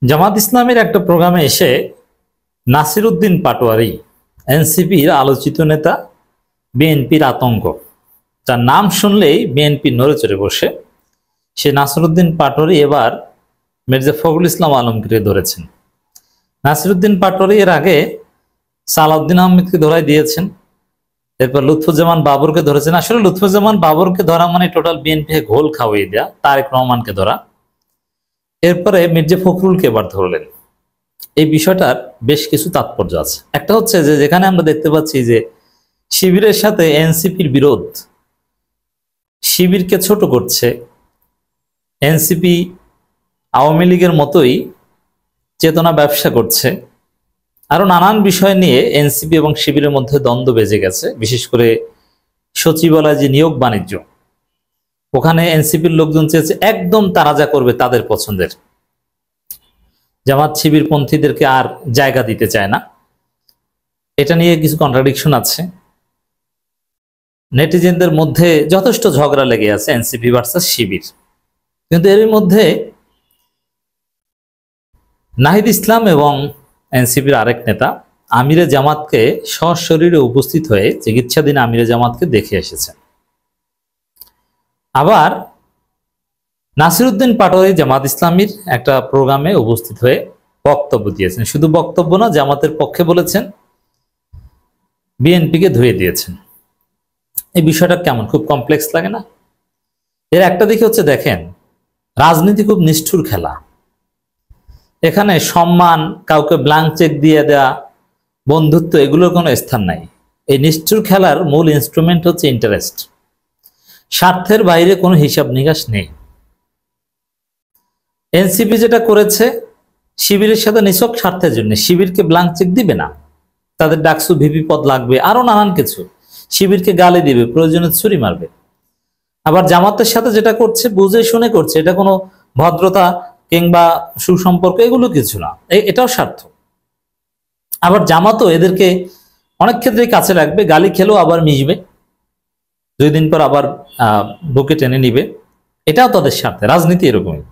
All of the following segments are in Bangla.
জামাত ইসলামের একটা প্রোগ্রামে এসে নাসিরউদ্দিন পাটোয়ারি এনসিপির আলোচিত নেতা, বিএনপির আতঙ্ক, তার নাম শুনলেই বিএনপি নড়ে চড়ে বসে। সে নাসিরউদ্দিন পাটোয়ারি এবার মির্জা ফখরুল ইসলাম আলমগীরকে ধরেছেন। নাসিরউদ্দিন পাটোয়ারি এর আগে সালাউদ্দিন আহমেদকে ধরাই দিয়েছেন, এরপর লুৎফুজ্জামান বাবরকে ধরেছেন। আসলে লুৎফুজ্জামান বাবরকে ধরা মানে টোটাল বিএনপি ঘোল খাওয়িয়ে দেয়া, তারেক রহমানকে ধরা। এরপরে মির্জা ফখরুলকে এবার ধরলেন। এই বিষয়টার বেশ কিছু তাৎপর্য আছে। একটা হচ্ছে যে যেখানে আমরা দেখতে পাচ্ছি যে শিবিরের সাথে এনসিপির বিরোধ, শিবিরকে ছোট করছে, এনসিপি আওয়ামী লীগের মতোই চেতনা ব্যবসা করছে, আরো নানান বিষয় নিয়ে এনসিপি এবং শিবিরের মধ্যে দ্বন্দ্ব বেজে গেছে। বিশেষ করে সচিবালয় যে নিয়োগ বাণিজ্য, ওখানে এনসিপির লোকজন চেয়েছে একদম তারা যা করবে তাদের পছন্দের, জামাত শিবির পন্থীদেরকে আর জায়গা দিতে চায় না। এটা নিয়ে কিছু কন্ট্রাডিকশন আছে, নেটিজেনদের মধ্যে যথেষ্ট ঝগড়া লেগে আছে এনসিপি ভার্সাস শিবির। কিন্তু এর মধ্যে নাহিদ ইসলাম এবং এনসিপির আরেক নেতা আমিরে জামাতকে সশরীরে উপস্থিত হয়ে চিকিৎসাধীন আমিরে জামাতকে দেখে এসেছেন। আবার নাসিরউদ্দিন পাটোয়ারি জামাত ইসলামীর একটা প্রোগ্রামে উপস্থিত হয়ে বক্তব্য দিয়েছেন। শুধু বক্তব্য না, জামাতের পক্ষে বলেছেন, বিএনপিকে ধুয়ে দিয়েছেন। এই বিষয়টা কেমন, খুব কমপ্লেক্স লাগে না? এর একটা দিকে হচ্ছে, দেখেন, রাজনীতি খুব নিষ্ঠুর খেলা। এখানে সম্মান, কাউকে ব্ল্যাঙ্ক চেক দিয়ে দেয়া, বন্ধুত্ব, এগুলোর কোনো স্থান নাই। এই নিষ্ঠুর খেলার মূল ইনস্ট্রুমেন্ট হচ্ছে ইন্টারেস্ট। স্বার্থের বাইরে কোনো হিসাব নিকাশ নেই। এনসিপি যেটা করেছে শিবিরের সাথে নিছক স্বার্থের জন্য, শিবিরকে ব্ল্যাঙ্ক চেক দিবে না, তাদের ডাকসু ভিপি পদ লাগবে, আরো নানান কিছু, শিবিরকে গালি দিবে, প্রয়োজনে ছুরি মারবে। আবার জামাতের সাথে যেটা করছে বুঝে শুনে করছে, এটা কোনো ভদ্রতা কিংবা সুসম্পর্ক এগুলো কিছু না, এটাও স্বার্থ। আবার জামাতও এদেরকে অনেক ক্ষেত্রে কাছে রাখবে, গালি খেলেও আবার মিশবে, 2 দিন পর আবার বুকে টেনে নিবে, এটাও তাদের স্বার্থে। রাজনীতি এরকমই।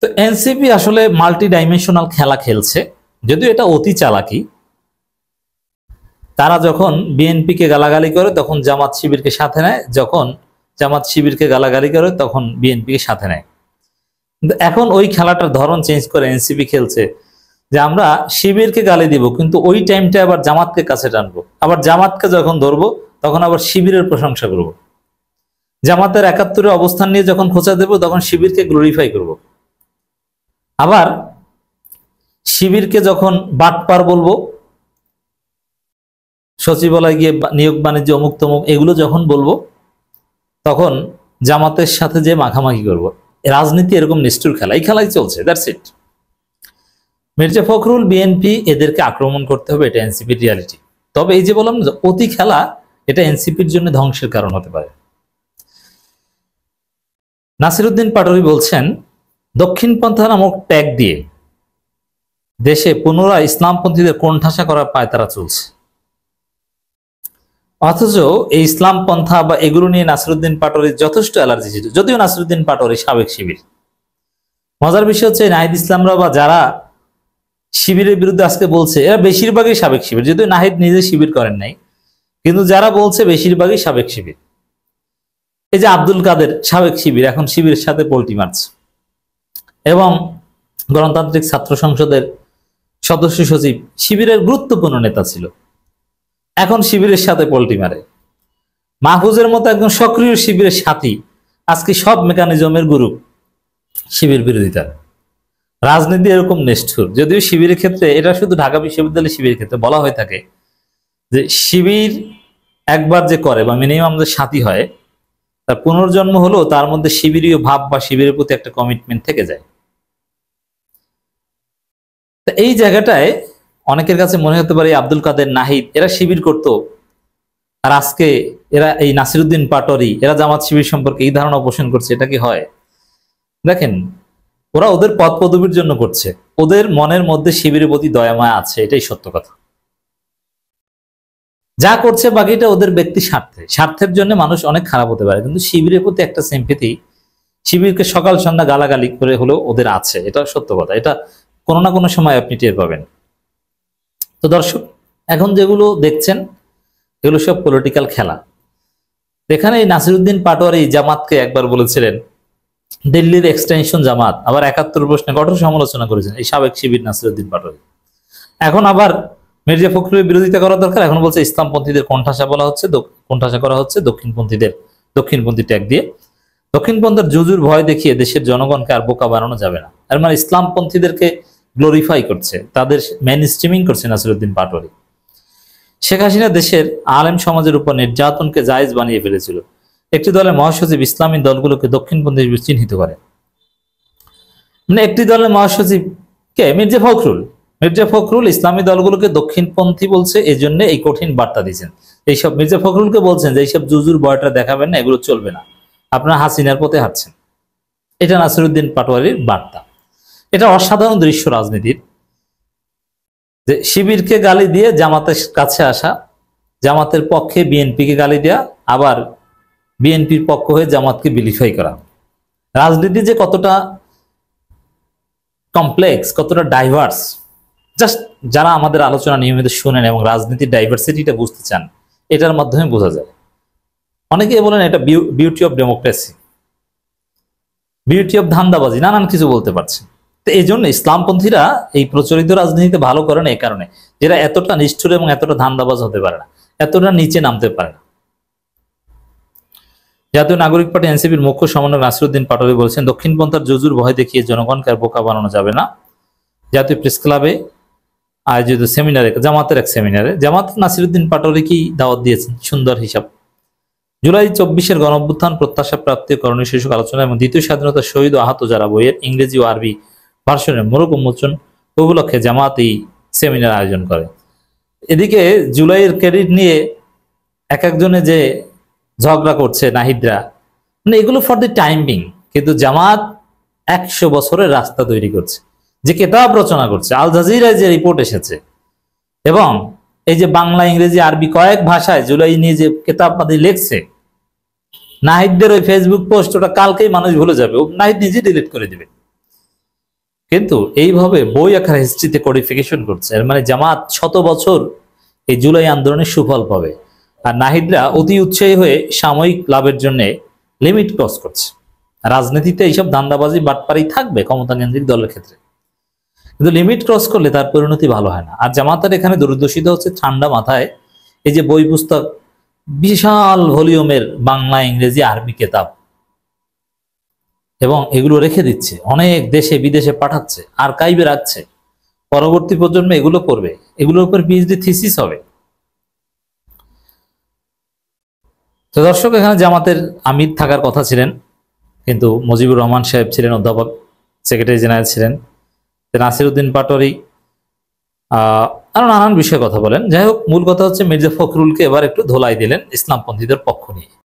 তো এনসিপি আসলে মাল্টি ডাইমেনশনাল খেলা খেলছে, যদিও এটা অতি চালাকি। তারা যখন বিএনপিকে গালাগালি করে তখন জামাত শিবিরকে সাথে নেয়, যখন জামাত শিবিরকে গালাগালি করে তখন বিএনপিকে সাথে নেয়। কিন্তু এখন ওই খেলাটার ধরন চেঞ্জ করে এনসিপি খেলছে যে আমরা শিবিরকে গালি দিব, কিন্তু ওই টাইমটা আবার জামাতকে কাছে টানবো, আবার জামাতকে যখন ধরবো তখন আবার শিবিরের প্রশংসা করব। জামাতের 71-এ অবস্থান নিয়ে যখন খোঁচা দেব তখন শিবিরকে গ্লোরিফাই করব। আবার শিবিরকে যখন বাটপার বলবো, সচিবালয় গিয়ে নিয়োগ বাণিজ্য অমুক তমুক এগুলো যখন বলবো, তখন জামাতের সাথে যে মাখামাখি করব। রাজনীতি এরকম নিষ্ঠুর খেলা, এই খেলাই চলছে, that's it. Mirza Fakhrul, BNP, এদেরকে আক্রমণ করতে হবে, এটা এনসিপির রিয়ালিটি। তবে এই যে বললাম না, অতি খেলা, এটা এনসিপির জন্য ধ্বংসের কারণ হতে পারে। নাসিরউদ্দিন পাটোয়ারি বলছেন, দক্ষিণপন্থা নামক ট্যাগ দিয়ে দেশে পুনরায় ইসলামপন্থীদের কোণঠাসা করার পায়তারা চলছে। অথচ এই ইসলাম পন্থা বা এগুলো নিয়ে নাসিরউদ্দিন পাটোয়ারির যথেষ্ট অ্যালার্জি ছিল, যদিও নাসিরউদ্দিন পাটোয়ারি সাবেক শিবির। মজার বিষয় হচ্ছে নাহিদ ইসলামরা বা যারা শিবিরের বিরুদ্ধে আজকে বলছে, এরা বেশিরভাগই সাবেক শিবির, যদিও নাহিদ নিজে শিবির করেন নাই, কিন্তু যারা বলছে বেশিরভাগই সাবেক শিবির। এই যে আব্দুল কাদের সাবেক শিবির, এখন শিবিরের সাথে পল্টি মারছে, এবং গণতান্ত্রিক ছাত্র সংসদের সদস্য সচিব শিবিরের গুরুত্বপূর্ণ নেতা ছিল, এখন শিবিরের সাথে পল্টি মারে। মাহফুজের মতো একদম সক্রিয় শিবিরের সাথী আজকে সব মেকানিজমের গুরু শিবির বিরোধিতা। রাজনীতি এরকম নিষ্ঠুর। যদিও শিবিরের ক্ষেত্রে, এটা শুধু ঢাকা বিশ্ববিদ্যালয় শিবিরের ক্ষেত্রে বলা হয়ে থাকে যে শিবির একবার যে করে বা মিনিমাম যে সাথী হয়, তার পুনর্জন্ম হলেও তার মধ্যে শিবিরীয় ভাব বা শিবিরের প্রতি একটা কমিটমেন্ট থেকে যায়। এই জায়গাটায় অনেকের কাছে মনে হতে পারে আব্দুল কাদের, নাহিদ এরা শিবির করতো, আর আজকে এরা এই নাসিরউদ্দিন পাটোয়ারি এরা জামাত শিবির সম্পর্কে এই ধারণা পোষণ করছে। এটা কি হয়? দেখেন, ওরা ওদের পদ পদবীর জন্য করছে, ওদের মনের মধ্যে শিবিরের প্রতি দয়া মায়া আছে, এটাই সত্য কথা। যা করছে বাকিটা ওদের ব্যক্তি স্বার্থে, স্বার্থের জন্য মানুষ অনেক খারাপ হতে পারে, কিন্তু শিবিরের প্রতি একটা সিম্পেথি শিবিরকে সকাল সন্ধ্যা গালাগালি করে হলেও ওদের আছে, এটা সত্য কথা, এটা কোনো না কোনো সময় আপনি টের পাবেন। তো দর্শক, এখন যেগুলো দেখছেন এগুলো সব পলিটিক্যাল খেলা। এখানে নাসিরউদ্দিন পাটোয়ারি জামাতকে একবার বলেছিলেন দিল্লির এক্সটেনশন জামাত, আবার ৭১ প্রশ্নে কঠোর সমালোচনা করেছেন এই সাবেক শিবির নাসিরউদ্দিন পাটোয়ারি। এখন আবার মির্জা ফখরুলের বিরোধিতা করা দরকার, এখন বলছে ইসলামপন্থীদের কোণঠাসা বলা হচ্ছে, কোণঠাসা করা হচ্ছে দক্ষিণপন্থী ট্যাগ দিয়ে। দক্ষিণপন্থার জুজুর ভয় দেখিয়ে দেশের জনগণকে আর বোকা বানানো যাবে না। আর মানে ইসলামপন্থীদেরকে গ্লোরিফাই করছে, তাদের মেইন স্ট্রিমিং করছে নাসিরউদ্দিন পাটোয়ারি। শেখ হাসিনা দেশের আলেম সমাজের উপর নির্যাতনকে জায়েজ বানিয়ে ফেলেছিল। একটি দলের মহাসচিব ইসলামী দলগুলোকে দক্ষিণপন্থী হিসেবে চিহ্নিত করে। মানে একটি দলের মহাসচিব কে? মির্জা ফখরুল ইসলামী দলগুলোকে দক্ষিণপন্থী বলছে, এই জন্য এই কঠিন বার্তা দিয়েছেন। এইসব মির্জা ফখরুলকে বলছেন যে এইসব জুজুর বয়টা দেখাবেন না, এগুলো চলবে না, আপনারা হাসিনার পথে হাঁটছেন। এটা নাসিরউদ্দিন পাটোয়ারির বার্তা। এটা অসাধারণ দৃশ্য রাজনীতির, যে শিবিরকে গালি দিয়ে জামাতের কাছে আসা, জামাতের পক্ষে বিএনপিকে গালি দেয়া, আবার বিএনপির পক্ষ হয়ে জামাতকে বিলিফাই করা। রাজনীতি যে কতটা কমপ্লেক্স, কতটা ডাইভার্স, জাস্ট যারা আমাদের আলোচনা নিয়মিত শুনেন এবং রাজনীতির ডাইভার্সিটিটা বুঝতে চান, এটার মাধ্যমে বোঝা যায়। অনেকেই বলেন এটা beauty of democracy, beauty of ধান্দাবাজি, নানান কিছু বলতে পারছে। তো এই জন্য ইসলামপন্থীরা এই প্রচলিত রাজনীতিতে ভালো করে না, এই কারণে যেটা এতটা নিষ্ঠুর এবং এতটা ধান্দাবাজ হতে পারে না, এতটা নিচে নামতে পারে না। জাতীয় নাগরিক পার্টি এনসিপির মুখ্য সমন্বয়ক নাসিরউদ্দিন পাটোয়ারি বলেছেন, দক্ষিণপন্থার জুজুর ভয় দেখিয়ে জনগণকে আর বোকা বানানো যাবে না। জাতীয় প্রেস ক্লাবে আয়োজিত সেমিনারে, জামাতের এক সেমিনারে জামাত নাসিরউদ্দিন পাটোয়ারিকেই দাওয়াত দিয়েছেন। সুন্দর হিসাব। জুলাই ২৪-এর গণঅভ্যুত্থান প্রত্যাশা প্রাপ্তি করণীয় শীর্ষক আলোচনা এবং দ্বিতীয় স্বাধীনতা শহীদ ও আহত যারা বইয়ের ইংরেজি ও আরবি ভার্সনের মোড়ক উন্মোচন উপলক্ষে জামাত এই সেমিনার আয়োজন করে। এদিকে জুলাইয়ের ক্রেডিট নিয়ে এক একজনে যে ঝগড়া করছে নাহিদরা, মানে এগুলো ফর দি টাইম বিং, কিন্তু জামাত ১০০ বছরের রাস্তা তৈরি করছে, যে কিতাব রচনা করছে, আল জাজিরায় যে রিপোর্ট এসেছে, এবং এই যে বাংলা ইংরেজি আরবি কয়েক ভাষায় জুলাই নিয়ে যে কিতাবপাতি লিখছে, নাহিদদের ওই ফেসবুক পোস্ট ওটা কালকেই মানুষ ভুলে যাবে, নাহিদ নিজে ডিলিট করে দিবে। কিন্তু এইভাবে বই আকার হিস্ট্রিতে কোডিফিকেশন করছে, এর মানে জামাত ১০০ বছর এই জুলাই আন্দোলনের সুফল পাবে। আর নাহিদরা অতি উৎসাহী হয়ে সাময়িক লাভের জন্য লিমিট ক্রস করছে। রাজনীতিতে এইসব ধান্দাবাজি বাটপারি থাকবে ক্ষমতা কেন্দ্রিক দলের ক্ষেত্রে, কিন্তু লিমিট ক্রস করলে তার পরিণতি ভালো হয় না। আর জামাতের এখানে দুর্দশিত হচ্ছে ঠান্ডা মাথায় এই যে বই পুস্তক, বিশাল ভলিউমের বাংলা ইংরেজি আরবি কিতাব, এবং এগুলো রেখে দিচ্ছে, অনেক দেশে বিদেশে পাঠাচ্ছে, আর্কাইভে রাখছে, পরবর্তী প্রজন্ম এগুলো পড়বে, এগুলোর উপর পিএইচডি থিসিস হবে। তো দর্শক, এখানে জামাতের আমির থাকার কথা ছিলেন, কিন্তু মুজিবুর রহমান সাহেব ছিলেন অধ্যাপক, সেক্রেটারি জেনারেল ছিলেন, নাসিরউদ্দিন পাটোয়ারি আরো নানান বিষয়ে কথা বলেন। যাই হোক, মূল কথা হচ্ছে মির্জা ফখরুলকে এবার একটু ধোলাই দিলেন ইসলামপন্থীদের পক্ষ নিয়ে।